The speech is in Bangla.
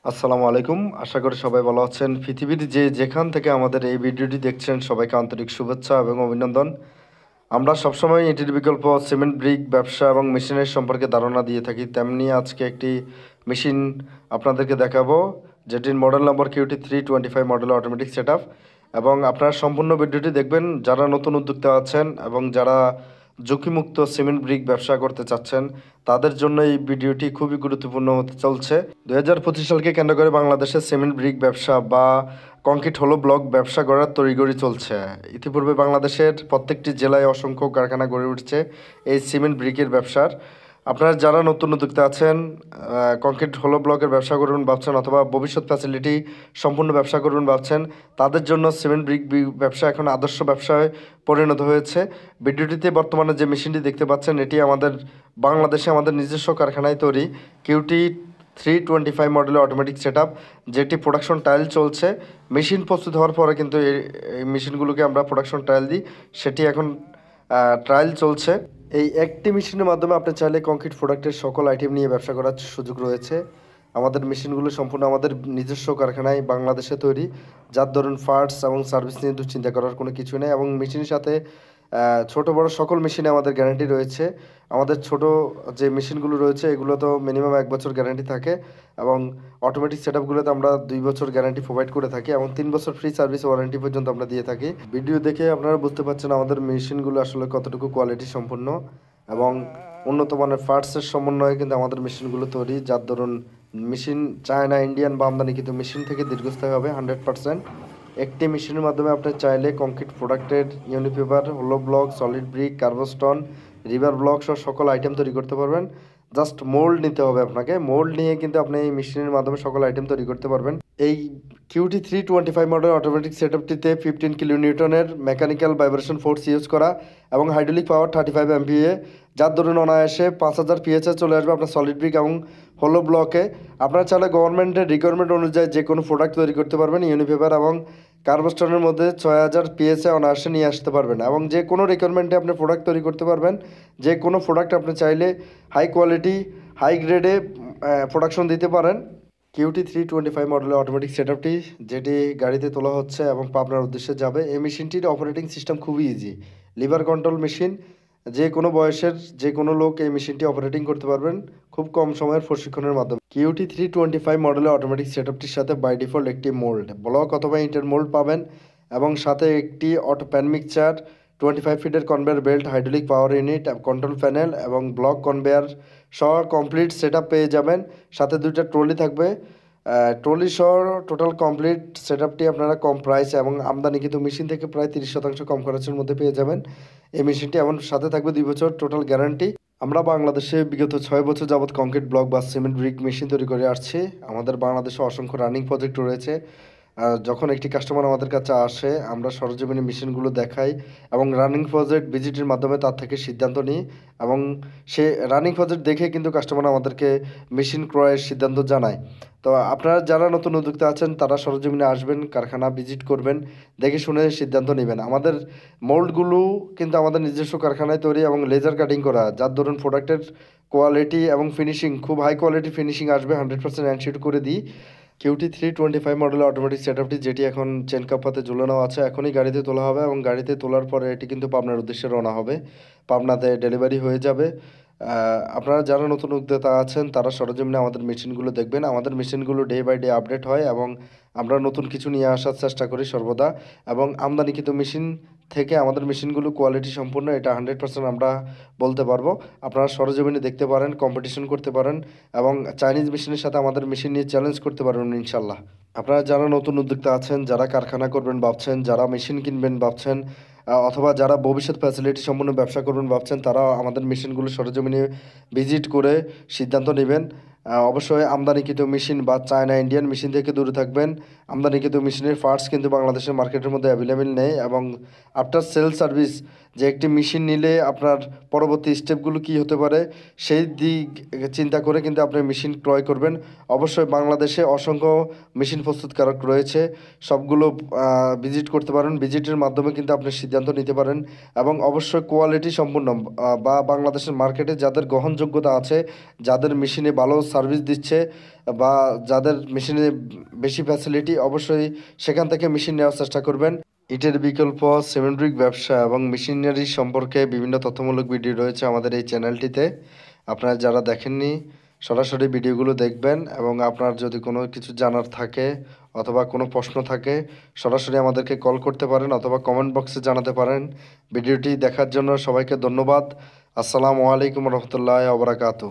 আসসালামু আলাইকুম। আশা করি সবাই ভালো আছেন। পৃথিবীর যেখান থেকে আমাদের এই ভিডিওটি দেখছেন সবাইকে আন্তরিক শুভেচ্ছা এবং অভিনন্দন। আমরা সবসময় ইটের বিকল্প সিমেন্ট ব্রিক ব্যবসা এবং মেশিনের সম্পর্কে ধারণা দিয়ে থাকি। তেমনি আজকে একটি মেশিন আপনাদেরকে দেখাবো, যেটির model number QT325 model automatic set up. এবং আপনারা সম্পূর্ণ ভিডিওটি দেখবেন। যারা নতুন উদ্যোক্তা আছেন এবং যারা ঝুঁকিমুক্ত সিমেন্ট ব্রিক ব্যবসা করতে চাচ্ছেন তাদের জন্য এই ভিডিওটি খুবই গুরুত্বপূর্ণ হতে চলছে। 2025 সালকে কেন্দ্র করে বাংলাদেশের সিমেন্ট ব্রিক ব্যবসা বা কংক্রিট হলো ব্লক ব্যবসা গড়ার তড়িঘড়ি চলছে। ইতিপূর্বে বাংলাদেশের প্রত্যেকটি জেলায় অসংখ্য কারখানা গড়ে উঠছে এই সিমেন্ট ব্রিকের ব্যবসার। আপনারা যারা নতুন উদ্যোক্তা আছেন, কংক্রিট হলো ব্লকের ব্যবসা করবেন ভাবছেন অথবা ভবিষ্যৎ ফ্যাসিলিটি সম্পূর্ণ ব্যবসা করবেন ভাবছেন, তাদের জন্য সিমেন্ট ব্রিক ব্যবসা এখন আদর্শ ব্যবসায় পরিণত হয়েছে। ভিডিওটিতে বর্তমানে যে মেশিনটি দেখতে পাচ্ছেন এটি আমাদের বাংলাদেশে আমাদের নিজস্ব কারখানায় তৈরি QT325 মডেলের অটোমেটিক সেট আপ, যেটি প্রোডাকশন ট্রায়াল চলছে। মেশিন প্রস্তুত হওয়ার পরে কিন্তু এই মেশিনগুলোকে আমরা প্রোডাকশন ট্রায়াল দিই, সেটি এখন ট্রায়াল চলছে। এই একটি মেশিনের মাধ্যমে আপনি চাইলে কংক্রিট প্রোডাক্টের সকল আইটেম নিয়ে ব্যবসা করার সুযোগ রয়েছে। আমাদের মেশিনগুলো সম্পূর্ণ আমাদের নিজস্ব কারখানায় বাংলাদেশে তৈরি, যার ধরুন পার্টস এবং সার্ভিস নিয়ে চিন্তা করার কোনো কিছু নেই। এবং মেশিনের সাথে ছোট বড় সকল মেশিনে আমাদের গ্যারান্টি রয়েছে। আমাদের ছোট যে মেশিনগুলো রয়েছে এগুলো তো মিনিমাম 1 বছর গ্যারান্টি থাকে, এবং অটোমেটিক সেট আপগুলোতে আমরা 2 বছর গ্যারান্টি প্রোভাইড করে থাকি এবং 3 বছর ফ্রি সার্ভিস ওয়ারেন্টি পর্যন্ত আমরা দিয়ে থাকি। ভিডিও দেখে আপনারা বুঝতে পারছেন আমাদের মেশিনগুলো আসলে কতটুকু কোয়ালিটি সম্পন্ন এবং উন্নত মানের পার্টসের সমন্বয়ে কিন্তু আমাদের মেশিনগুলো তৈরি। যার ধরুন মেশিন চায়না, ইন্ডিয়ান বা আমদানি কিন্তু মেশিন থেকে দীর্ঘস্থায়ী হবে 100%। একটি মেশিনের মাধ্যমে আপনি চাইলে কংক্রিট প্রোডাক্টের unipaver, hollow block, solid brick, curbstone, river block সহ সকল আইটেম তৈরি করতে পারবেন। জাস্ট মোল্ড নিতে হবে আপনাকে। মোল্ড নিয়ে কিন্তু আপনি এই মেশিনের মাধ্যমে সকল আইটেম তৈরি করতে পারবেন। এই QT325 মডেল অটোমেটিক সেট আপটিতে 15 কিলো নিউটনের মেকানিক্যাল ভাইব্রেশন ফোর্স ইউজ করা এবং হাইড্রোলিক পাওয়ার 35 MPa, যার ধরুন অনায়াসে 5000 PSI চলে আসবে আপনার সলিড ব্রিক এবং হোলো ব্লকে। আপনারা চাইলে গভর্নমেন্টের রিকোয়ারমেন্ট অনুযায়ী যে কোনো প্রোডাক্ট তৈরি করতে পারবেন। ইউনিপেপার এবং কার্বস্টনের মধ্যে 6000 PSI অনায়াসে নিয়ে আসতে পারবেন এবং যে কোনো রিকোয়ারমেন্টে আপনি প্রোডাক্ট তৈরি করতে পারবেন। যে কোনো প্রোডাক্ট আপনি চাইলে হাই কোয়ালিটি, হাই গ্রেডে প্রোডাকশন দিতে পারেন। QT325 মডেলের অটোমেটিক সেট আপটি, যেটি গাড়িতে তোলা হচ্ছে এবং পাবনার উদ্দেশ্যে যাবে। এই মেশিনটির অপারেটিং সিস্টেম খুবই ইজি, লিভার কন্ট্রোল মেশিন। যে কোনো বয়সের যে কোনো লোক এই মেশিনটি অপারেটিং করতে পারবেন খুব কম সময়ের প্রশিক্ষণের মাধ্যমে। QT325 মডেলের অটোমেটিক সেট আপটির সাথে বাই ডিফল্ট একটি মোল্ড, ব্লক অথবা ইন্টার মোল্ড পাবেন এবং সাথে একটি অটো প্যান মিক্সচার, 25 ফিটের কনভেয়ার বেল্ট, হাইড্রোলিক পাওয়ার ইউনিট, কন্ট্রোল প্যানেল এবং ব্লক কনভেয়ার সহ কমপ্লিট সেট আপ পেয়ে যাবেন। সাথে 2টা ট্রলি থাকবে। ট্রলি সহ টোটাল কমপ্লিট সেট আপটি আপনারা কম প্রাইস এবং আমদানি কিন্তু মেশিন থেকে প্রায় 30% কম খরচের মধ্যে পেয়ে যাবেন এই মেশিনটি। এমন সাথে থাকবে 2 বছর টোটাল গ্যারান্টি। আমরা বাংলাদেশে বিগত 6 বছর যাবৎ কংক্রিট ব্লক বা সিমেন্ট ব্রিক মেশিন তৈরি করে আসছি। আমাদের বাংলাদেশে অসংখ্য রানিং প্রজেক্ট রয়েছে। যখন একটি কাস্টমার আমাদের কাছে আসে আমরা সরজমিনে মেশিনগুলো দেখাই এবং রানিং প্রজেক্ট ভিজিটের মাধ্যমে তার থেকে সিদ্ধান্ত নিই এবং সে রানিং প্রজেক্ট দেখে কিন্তু কাস্টমার আমাদেরকে মেশিন ক্রয়ের সিদ্ধান্ত জানায়। তো আপনারা যারা নতুন উদ্যোক্তা আছেন তারা সরজমিনে আসবেন, কারখানা ভিজিট করবেন, দেখে শুনে সিদ্ধান্ত নেবেন। আমাদের মোল্ডগুলো কিন্তু আমাদের নিজস্ব কারখানায় তৈরি এবং লেজার কাটিং করা, যার ধরুন প্রোডাক্টের কোয়ালিটি এবং ফিনিশিং খুব হাই কোয়ালিটি ফিনিশিং আসবে, 100% অ্যানশিট করে দিই। QT325 মডেলের অটোমেটিক সেট আপটি, যেটি এখন চেন কাপ্পাতে ঝুলানো আছে, এখনই গাড়িতে তোলা হবে এবং গাড়িতে তোলার পরে এটি কিন্তু পাবনার উদ্দেশ্যে রওনা হবে, পাবনাতে ডেলিভারি হয়ে যাবে। আপনারা যারা নতুন উদ্যোক্তা আছেন তারা সরজমিনে আমাদের মেশিনগুলো দেখবেন। আমাদের মেশিনগুলো ডে বাই ডে আপডেট হয় এবং আমরা নতুন কিছু নিয়ে আসার চেষ্টা করি সর্বদা। এবং আমদানিকৃত মেশিন থেকে আমাদের মেশিনগুলো কোয়ালিটি সম্পূর্ণ, এটা 100% আমরা বলতে পারবো। আপনারা সরজমিনে দেখতে পারেন, কম্পিটিশন করতে পারেন এবং চাইনিজ মেশিনের সাথে আমাদের মেশিন নিয়ে চ্যালেঞ্জ করতে পারবেন ইনশাল্লাহ। আপনারা যারা নতুন উদ্যোক্তা আছেন, যারা কারখানা করবেন ভাবছেন, যারা মেশিন কিনবেন ভাবছেন, অথবা যারা ভবিষ্যৎ ফ্যাসিলিটি সম্পন্ন ব্যবসা করবেন ভাবছেন, তারা আমাদের মেশিনগুলো সরজমিনে ভিজিট করে সিদ্ধান্ত নেবেন। অবশ্যই আমদানিকৃত মেশিন বা চায়না, ইন্ডিয়ান মেশিন থেকে দূরে থাকবেন। আমদানিকৃত মেশিনের পার্টস কিন্তু বাংলাদেশের মার্কেটের মধ্যে অ্যাভেলেবেল নেই এবং আফটার সেল সার্ভিস, যে একটি মেশিন নিলে আপনার পরবর্তী স্টেপগুলো কী হতে পারে সেই দিক চিন্তা করে কিন্তু আপনি মেশিন ক্রয় করবেন। অবশ্যই বাংলাদেশে অসংখ্য মেশিন প্রস্তুতকারক রয়েছে, সবগুলো ভিজিট করতে পারেন। ভিজিটের মাধ্যমে কিন্তু আপনি সিদ্ধান্ত নিতে পারেন এবং অবশ্যই কোয়ালিটি সম্পূর্ণ বা বাংলাদেশের মার্কেটে যাদের গ্রহণযোগ্যতা আছে, যাদের মেশিনে ভালো সার্ভিস দিচ্ছে বা যাদের মেশিনে বেশি ফ্যাসিলিটি, অবশ্যই সেখান থেকে মেশিন নেওয়ার চেষ্টা করবেন। ইটের বিকল্প, সিমেন্ট ব্রিক ব্যবসা এবং মেশিনারি সম্পর্কে বিভিন্ন তথ্যমূলক ভিডিও রয়েছে আমাদের এই চ্যানেলটিতে। আপনারা যারা দেখেননি সরাসরি ভিডিওগুলো দেখবেন, এবং আপনার যদি কোনো কিছু জানার থাকে অথবা কোনো প্রশ্ন থাকে সরাসরি আমাদেরকে কল করতে পারেন অথবা কমেন্ট বক্সে জানাতে পারেন। ভিডিওটি দেখার জন্য সবাইকে ধন্যবাদ। আসসালামু আলাইকুম রহমতুল্লাহ ওবরাকাতু।